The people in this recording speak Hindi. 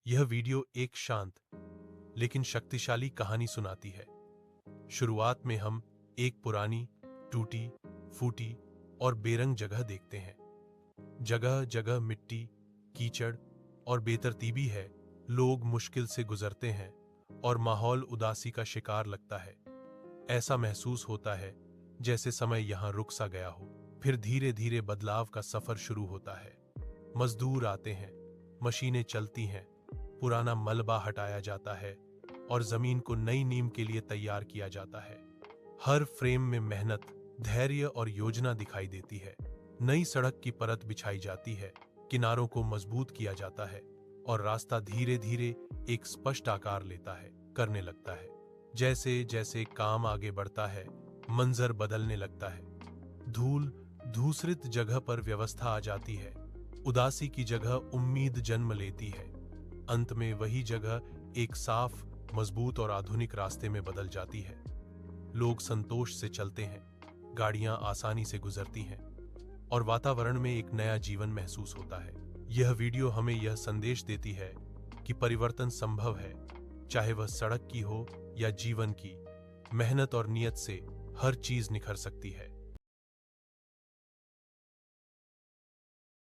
यह वीडियो एक शांत लेकिन शक्तिशाली कहानी सुनाती है। शुरुआत में हम एक पुरानी, टूटी फूटी और बेरंग जगह देखते हैं। जगह जगह मिट्टी, कीचड़ और बेतरतीबी है। लोग मुश्किल से गुजरते हैं और माहौल उदासी का शिकार लगता है। ऐसा महसूस होता है जैसे समय यहां रुक सा गया हो। फिर धीरे धीरे बदलाव का सफर शुरू होता है। मजदूर आते हैं, मशीनें चलती हैं, पुराना मलबा हटाया जाता है और जमीन को नई नींव के लिए तैयार किया जाता है। हर फ्रेम में मेहनत, धैर्य और योजना दिखाई देती है। नई सड़क की परत बिछाई जाती है, किनारों को मजबूत किया जाता है और रास्ता धीरे धीरे एक स्पष्ट आकार करने लगता है। जैसे जैसे काम आगे बढ़ता है, मंजर बदलने लगता है। धूल धूसरित जगह पर व्यवस्था आ जाती है। उदासी की जगह उम्मीद जन्म लेती है। अंत में वही जगह एक साफ, मजबूत और आधुनिक रास्ते में बदल जाती है। लोग संतोष से चलते हैं, गाड़ियां आसानी से गुजरती हैं और वातावरण में एक नया जीवन महसूस होता है। यह वीडियो हमें यह संदेश देती है कि परिवर्तन संभव है, चाहे वह सड़क की हो या जीवन की। मेहनत और नियत से हर चीज निखर सकती है।